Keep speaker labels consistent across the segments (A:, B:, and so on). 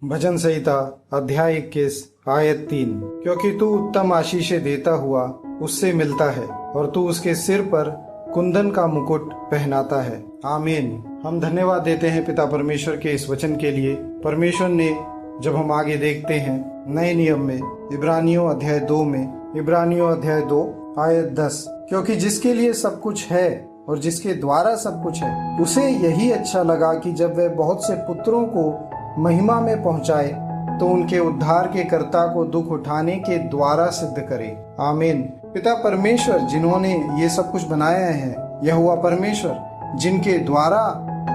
A: भजन संहिता अध्याय 21 आयत 3। क्योंकि तू उत्तम आशीषें देता हुआ उससे मिलता है और तू उसके सिर पर कुंदन का मुकुट पहनाता है। आमीन। हम धन्यवाद देते हैं पिता परमेश्वर के इस वचन के लिए। परमेश्वर ने जब हम आगे देखते हैं नए नियम में इब्रानियों अध्याय 2 में, इब्रानियों अध्याय 2 आयत 10, क्योंकि जिसके लिए सब कुछ है और जिसके द्वारा सब कुछ है उसे यही अच्छा लगा कि जब वह बहुत से पुत्रों को महिमा में पहुंचाए तो उनके उद्धार के कर्ता को दुख उठाने के द्वारा सिद्ध करे। आमीन। पिता परमेश्वर जिन्होंने ये सब कुछ बनाया है, यहोवा परमेश्वर जिनके द्वारा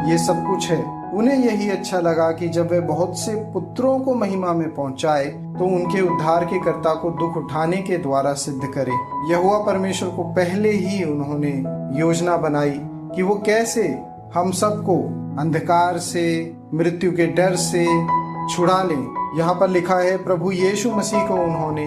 A: ये सब कुछ है, उन्हें यही अच्छा लगा कि जब वे बहुत से पुत्रों को महिमा में पहुंचाए तो उनके उद्धार के कर्ता को दुख उठाने के द्वारा सिद्ध करे। यहोवा परमेश्वर को पहले ही उन्होंने योजना बनाई कि वो कैसे हम सबको अंधकार से, मृत्यु के डर से छुड़ा लें। यहाँ पर लिखा है प्रभु यीशु मसीह को उन्होंने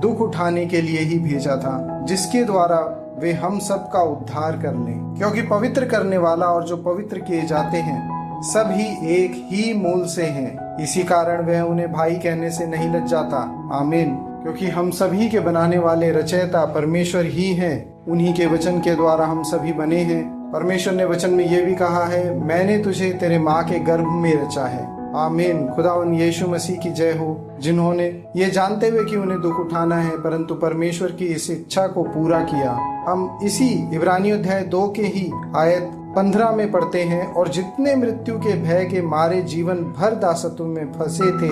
A: दुख उठाने के लिए ही भेजा था, जिसके द्वारा वे हम सब का उद्धार कर लें। क्योंकि पवित्र करने वाला और जो पवित्र किए जाते हैं सब ही एक ही मूल से हैं, इसी कारण वह उन्हें भाई कहने से नहीं लज्जाता। आमीन। क्योंकि हम सभी के बनाने वाले रचयिता परमेश्वर ही हैं, उन्हीं के वचन के द्वारा हम सभी बने हैं। परमेश्वर ने वचन में ये भी कहा है, मैंने तुझे तेरे माँ के गर्भ में रचा है। आमीन। खुदावन यीशु मसीह की जय हो, जिन्होंने ये जानते हुए कि उन्हें दुख उठाना है परंतु परमेश्वर की इस इच्छा को पूरा किया। हम इसी इब्रानियों अध्याय 2 के ही आयत 15 में पढ़ते हैं, और जितने मृत्यु के भय के मारे जीवन भर दासत्व में फंसे थे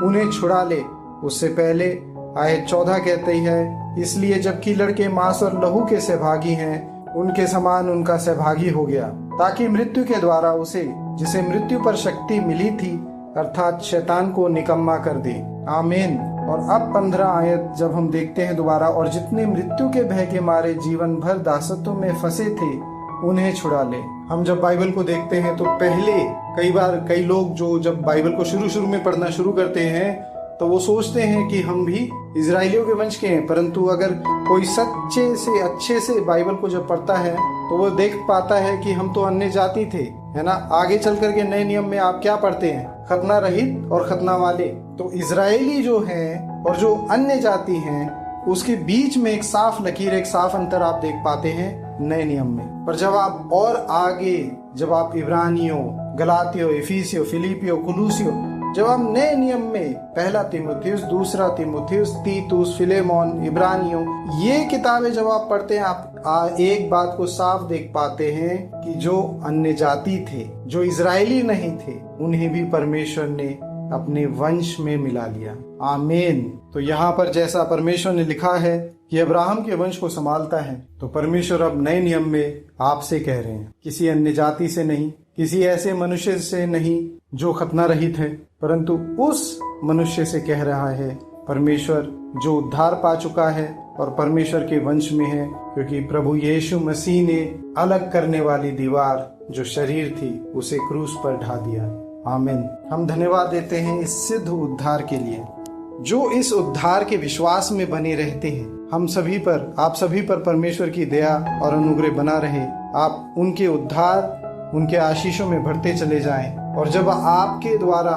A: उन्हें छुड़ा ले। उससे पहले आयत 14 कहती है, इसलिए जबकि लड़के मांस और लहू के सहभागी हैं उनके समान उनका सहभागी हो गया, ताकि मृत्यु के द्वारा उसे जिसे मृत्यु पर शक्ति मिली थी अर्थात शैतान को निकम्मा कर दे। आमीन। और अब 15 आयत जब हम देखते हैं दोबारा, और जितने मृत्यु के भय के मारे जीवन भर दासत्व में फंसे थे उन्हें छुड़ा ले। हम जब बाइबल को देखते हैं तो पहले कई लोग जो जब बाइबल को शुरू में पढ़ना शुरू करते हैं तो वो सोचते हैं कि हम भी इजराइलियों के वंश के हैं, परंतु अगर कोई सच्चे से अच्छे से बाइबल को जब पढ़ता है तो वो देख पाता है कि हम तो अन्य जाति थे, है ना। आगे चल करके नए नियम में आप क्या पढ़ते हैं, खतना रहित और खतना वाले। तो इजरायली जो हैं और जो अन्य जाति हैं उसके बीच में एक साफ लकीर, एक साफ अंतर आप देख पाते हैं नए नियम में। पर जब आप और आगे जब आप इब्रानियों, गलातियों, इफिसियों, फिलिपियों, कुलूसियों, जब आप नए नियम में पहला तीमुथियुस, दूसरा तीमुथियुस, तीतुस, फिलेमोन, इब्रानियों, ये किताबें जब आप पढ़ते हैं आप एक बात को साफ देख पाते हैं कि जो अन्य जाति थे, जो इजरायली नहीं थे, उन्हें भी परमेश्वर ने अपने वंश में मिला लिया। आमीन। तो यहाँ पर जैसा परमेश्वर ने लिखा है कि अब्राहम के वंश को संभालता है, तो परमेश्वर अब नए नियम में आपसे कह रहे हैं, किसी अन्य जाति से नहीं, किसी ऐसे मनुष्य से नहीं जो खतना रहित है, परंतु उस मनुष्य से कह रहा है परमेश्वर जो उद्धार पा चुका है और परमेश्वर के वंश में है, क्योंकि प्रभु यीशु मसीह ने अलग करने वाली दीवार जो शरीर थी उसे क्रूस पर ढा दिया। आमीन। हम धन्यवाद देते हैं इस सिद्ध उद्धार के लिए, जो इस उद्धार के विश्वास में बने रहते हैं। हम सभी पर, आप सभी पर परमेश्वर की दया और अनुग्रह बना रहे। आप उनके उद्धार, उनके आशीषों में बढ़ते चले जाएं, और जब आपके द्वारा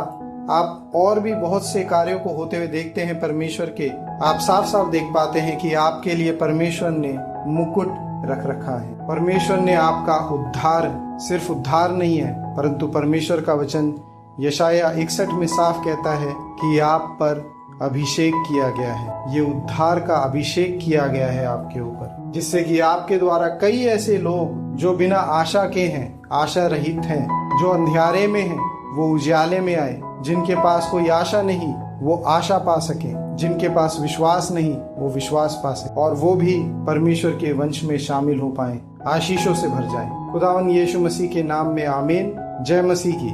A: आप और भी बहुत से कार्यों को होते हुए देखते हैं परमेश्वर के, आप साफ साफ देख पाते हैं कि आपके लिए परमेश्वर ने मुकुट रख रखा है। परमेश्वर ने आपका उद्धार, सिर्फ उद्धार नहीं है परंतु परमेश्वर का वचन यशाया 61 में साफ कहता है कि आप पर अभिषेक किया गया है। ये उद्धार का अभिषेक किया गया है आपके ऊपर, जिससे कि आपके द्वारा कई ऐसे लोग जो बिना आशा के हैं, आशा रहित हैं, जो अंधियारे में हैं, वो उजियाले में आए। जिनके पास कोई आशा नहीं वो आशा पा सके, जिनके पास विश्वास नहीं वो विश्वास पा सके, और वो भी परमेश्वर के वंश में शामिल हो पाए, आशीषों से भर जाए। खुदावन यीशु मसीह के नाम में आमीन। जय मसीह की।